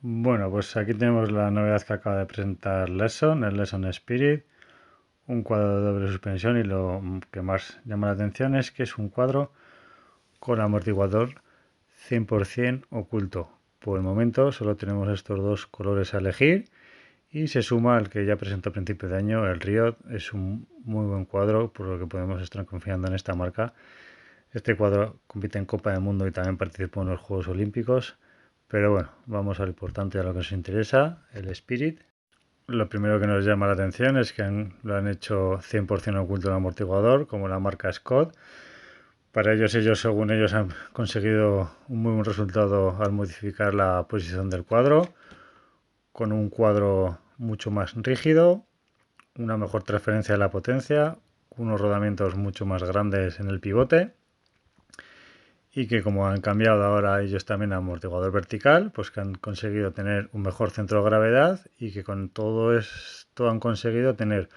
Bueno, pues aquí tenemos la novedad que acaba de presentar Lesson, el Lesson Spirit, un cuadro de doble suspensión y lo que más llama la atención es que es un cuadro con amortiguador 100% oculto. Por el momento solo tenemos estos dos colores a elegir y se suma al que ya presentó a principio de año, el Riot. Es un muy buen cuadro, por lo que podemos estar confiando en esta marca. Este cuadro compite en Copa del Mundo y también participó en los Juegos Olímpicos. Pero bueno, vamos al importante, a lo que nos interesa, el Spirit. Lo primero que nos llama la atención es que lo han hecho 100% oculto el amortiguador, como la marca Scott. Para ellos, según ellos, han conseguido un muy buen resultado al modificar la posición del cuadro, con un cuadro mucho más rígido, una mejor transferencia de la potencia, unos rodamientos mucho más grandes en el pivote y que como han cambiado ahora ellos también a amortiguador vertical, pues que han conseguido tener un mejor centro de gravedad y que con todo esto han conseguido tener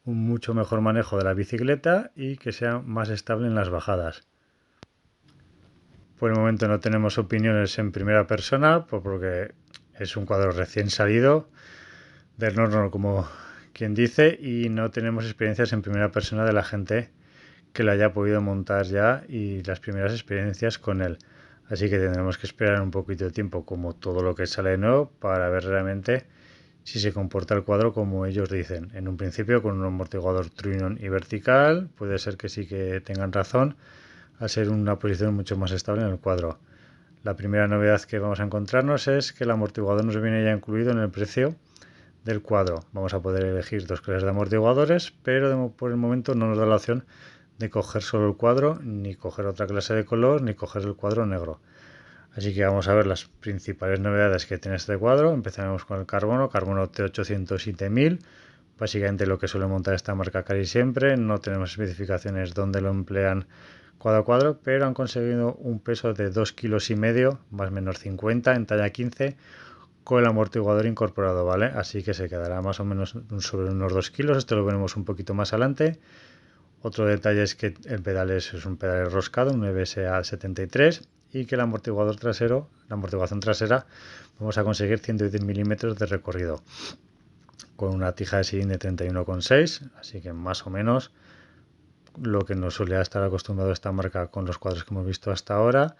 un mucho mejor manejo de la bicicleta y que sea más estable en las bajadas. Por el momento no tenemos opiniones en primera persona, porque es un cuadro recién salido del horno, como quien dice, y no tenemos experiencias en primera persona de la gente que lo haya podido montar ya y las primeras experiencias con él. Así que tendremos que esperar un poquito de tiempo, como todo lo que sale nuevo, para ver realmente si se comporta el cuadro como ellos dicen. En un principio con un amortiguador Trinon y vertical, puede ser que sí que tengan razón, al ser una posición mucho más estable en el cuadro. La primera novedad que vamos a encontrarnos es que el amortiguador nos viene ya incluido en el precio del cuadro. Vamos a poder elegir dos clases de amortiguadores, pero por el momento no nos da la opción de coger solo el cuadro, ni coger otra clase de color, ni coger el cuadro negro. Así que vamos a ver las principales novedades que tiene este cuadro. Empezaremos con el carbono T800 y T1000. Básicamente lo que suele montar esta marca casi siempre. No tenemos especificaciones donde lo emplean cuadro a cuadro, pero han conseguido un peso de 2,5 kg, más o menos 50 en talla 15, con el amortiguador incorporado, ¿vale? Así que se quedará más o menos sobre unos 2 kilos. Esto lo veremos un poquito más adelante. Otro detalle es que el pedal es un pedal roscado, un EBSA 73, y que el amortiguador trasero, la amortiguación trasera, vamos a conseguir 110 milímetros de recorrido con una tija de sillín de 31,6, así que más o menos lo que nos suele estar acostumbrado esta marca con los cuadros que hemos visto hasta ahora.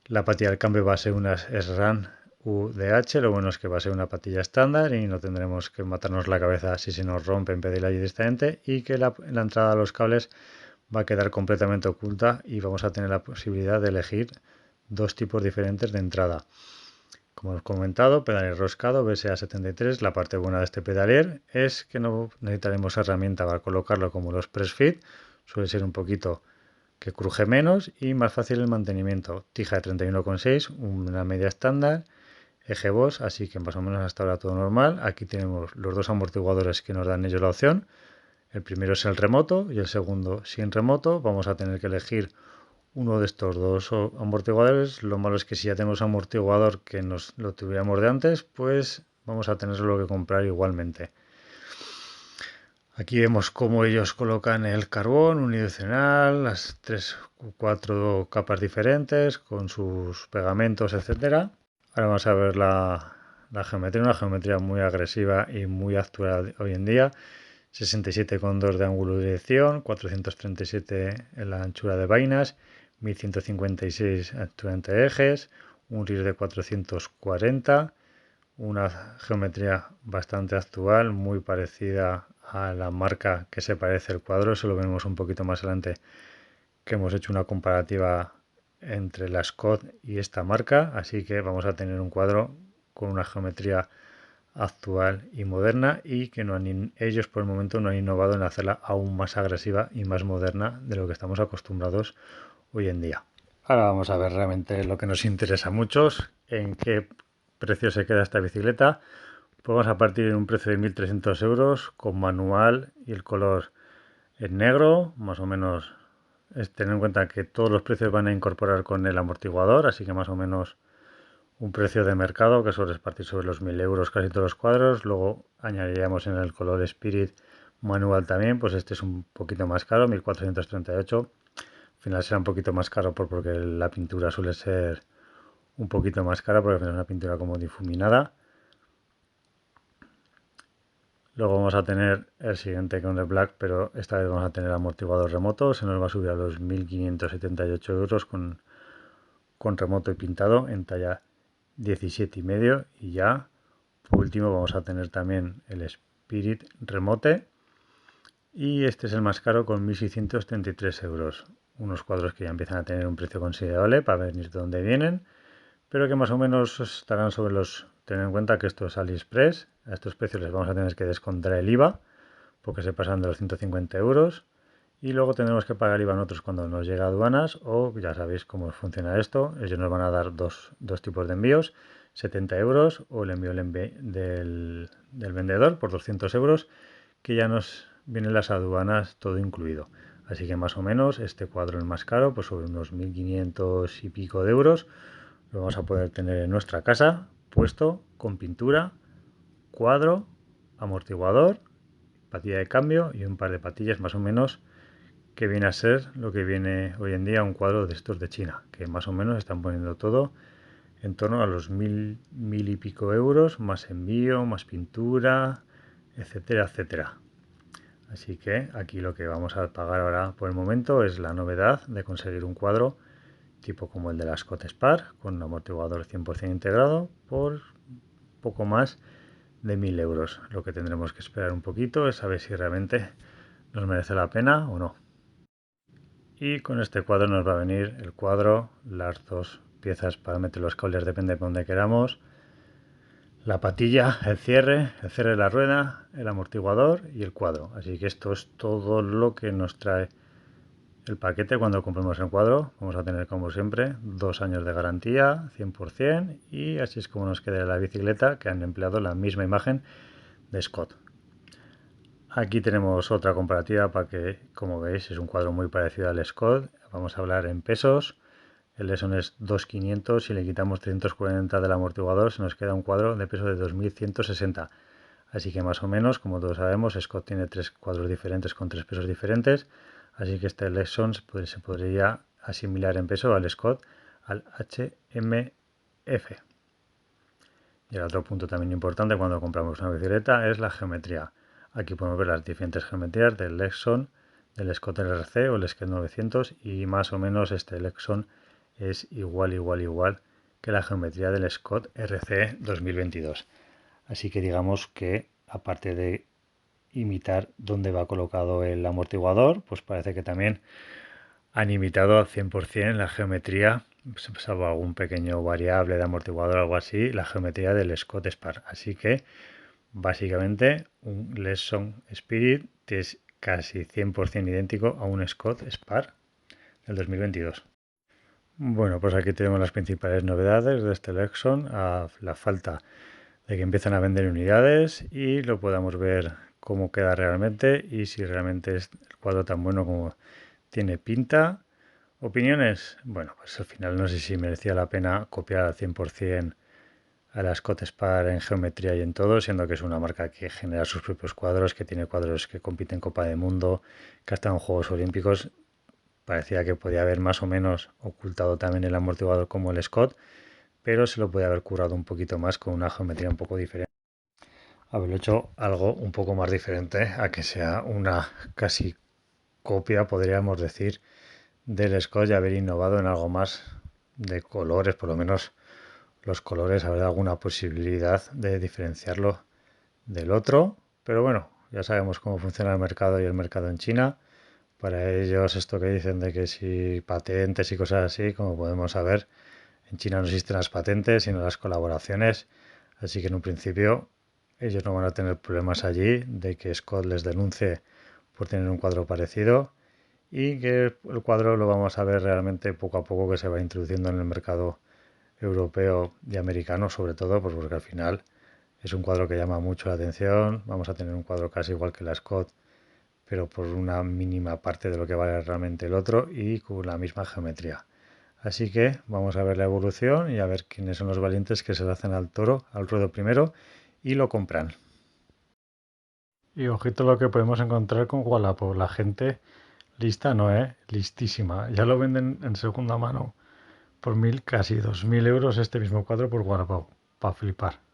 La patilla del cambio va a ser una SRAM UDH, lo bueno es que va a ser una patilla estándar y no tendremos que matarnos la cabeza si se nos rompe en pedirla directamente, y que la entrada a los cables va a quedar completamente oculta y vamos a tener la posibilidad de elegir dos tipos diferentes de entrada. Como hemos comentado, pedal roscado BSA 73. La parte buena de este pedalier es que no necesitaremos herramienta para colocarlo como los press fit. Suele ser un poquito que cruje menos y más fácil el mantenimiento. Tija de 31,6, una media estándar, eje Boss, así que más o menos hasta ahora todo normal. Aquí tenemos los dos amortiguadores que nos dan ellos la opción. El primero es el remoto y el segundo sin remoto. Vamos a tener que elegir uno de estos dos amortiguadores. Lo malo es que si ya tenemos amortiguador que nos lo tuviéramos de antes, pues vamos a tenerlo que comprar igualmente. Aquí vemos cómo ellos colocan el carbón unidireccional, las 3 o 4 capas diferentes con sus pegamentos, etcétera. Ahora vamos a ver la geometría, una geometría muy agresiva y muy actual hoy en día. 67,2 de ángulo de dirección, 437 en la anchura de vainas, 1156 anchura entre ejes, un RIR de 440, una geometría bastante actual, muy parecida a la marca que se parece el cuadro. Eso lo veremos un poquito más adelante, que hemos hecho una comparativa entre la Scott y esta marca, así que vamos a tener un cuadro con una geometría actual y moderna, y que ellos por el momento no han innovado en hacerla aún más agresiva y más moderna de lo que estamos acostumbrados hoy en día. Ahora vamos a ver realmente lo que nos interesa a muchos, en qué precio se queda esta bicicleta. Pues vamos a partir en un precio de 1.300 euros con manual y el color en negro, más o menos. Es tener en cuenta que todos los precios van a incorporar con el amortiguador, así que más o menos un precio de mercado que suele partir sobre los 1.000 euros casi todos los cuadros. Luego añadiríamos en el color Spirit manual también, pues este es un poquito más caro, 1.438. Al final será un poquito más caro porque la pintura suele ser un poquito más cara porque es una pintura como difuminada. Luego vamos a tener el siguiente con el Black, pero esta vez vamos a tener amortiguador remoto. Se nos va a subir a los 1.578 euros con remoto y pintado en talla 17,5. Y ya, por último, vamos a tener también el Spirit Remote. Y este es el más caro con 1.633 euros. Unos cuadros que ya empiezan a tener un precio considerable para ver de dónde vienen, pero que más o menos estarán sobre los... Tener en cuenta que esto es AliExpress. A estos precios les vamos a tener que descontar el IVA porque se pasan de los 150 euros. Y luego tendremos que pagar IVA nosotros cuando nos llega a aduanas, o ya sabéis cómo funciona esto. Ellos nos van a dar dos tipos de envíos, 70 euros o el envío del vendedor por 200 euros, que ya nos vienen las aduanas todo incluido. Así que más o menos este cuadro es más caro, pues sobre unos 1.500 y pico de euros. Lo vamos a poder tener en nuestra casa, puesto con pintura, cuadro, amortiguador, patilla de cambio y un par de patillas más o menos, que viene a ser lo que viene hoy en día un cuadro de estos de China, que más o menos están poniendo todo en torno a los mil y pico euros, más envío, más pintura, etcétera, etcétera. Así que aquí lo que vamos a pagar ahora por el momento es la novedad de conseguir un cuadro tipo como el de la Scott Spar, con un amortiguador 100% integrado, por poco más de 1.000 euros. Lo que tendremos que esperar un poquito es saber si realmente nos merece la pena o no. Y con este cuadro nos va a venir el cuadro, las dos piezas para meter los cables, depende de donde queramos, la patilla, el cierre de la rueda, el amortiguador y el cuadro. Así que esto es todo lo que nos trae el paquete cuando compremos el cuadro. Vamos a tener, como siempre, 2 años de garantía, 100%, y así es como nos queda la bicicleta, que han empleado la misma imagen de Scott. Aquí tenemos otra comparativa para que, como veis, es un cuadro muy parecido al Scott. Vamos a hablar en pesos. El Lesson es 2.500. Si le quitamos 340 del amortiguador, se nos queda un cuadro de peso de 2.160. Así que más o menos, como todos sabemos, Scott tiene 3 cuadros diferentes con 3 pesos diferentes. Así que este Lesson se podría asimilar en peso al Scott, al HMF. Y el otro punto también importante cuando compramos una bicicleta es la geometría. Aquí podemos ver las diferentes geometrías del Lexon, del Scott RC o el Skate 900, y más o menos este Lexon es igual que la geometría del Scott RC 2022. Así que digamos que, aparte de imitar dónde va colocado el amortiguador, pues parece que también han imitado al 100% la geometría, salvo algún pequeño variable de amortiguador o algo así, la geometría del Scott Spar. Así que básicamente un Lesson Spirit es casi 100% idéntico a un Scott Spar del 2022. Bueno, pues aquí tenemos las principales novedades de este Lexon, a la falta de que empiezan a vender unidades y lo podamos ver cómo queda realmente y si realmente es el cuadro tan bueno como tiene pinta. ¿Opiniones? Bueno, pues al final no sé si merecía la pena copiar al 100% a la Scott Spar en geometría y en todo, siendo que es una marca que genera sus propios cuadros, que tiene cuadros que compiten en Copa del Mundo, que ha estado en Juegos Olímpicos. Parecía que podía haber más o menos ocultado también el amortiguador como el Scott, pero se lo podía haber currado un poquito más con una geometría un poco diferente. Haberlo hecho algo un poco más diferente a que sea una casi copia, podríamos decir, del Scott, y haber innovado en algo más de colores, por lo menos los colores, habrá alguna posibilidad de diferenciarlo del otro, pero bueno, ya sabemos cómo funciona el mercado y el mercado en China. Para ellos esto que dicen de que si patentes y cosas así, como podemos saber, en China no existen las patentes sino las colaboraciones, así que en un principio ellos no van a tener problemas allí de que Scott les denuncie por tener un cuadro parecido, y que el cuadro lo vamos a ver realmente poco a poco que se va introduciendo en el mercado europeo y americano, sobre todo pues porque al final es un cuadro que llama mucho la atención. Vamos a tener un cuadro casi igual que la Scott, pero por una mínima parte de lo que vale realmente el otro y con la misma geometría. Así que vamos a ver la evolución y a ver quiénes son los valientes que se le hacen al toro, al ruedo primero, y lo compran. Y ojito lo que podemos encontrar con Wallapop. La gente lista no, listísima. Ya lo venden en segunda mano por 1.000, casi 2.000 euros este mismo cuadro por Wallapop. Para flipar.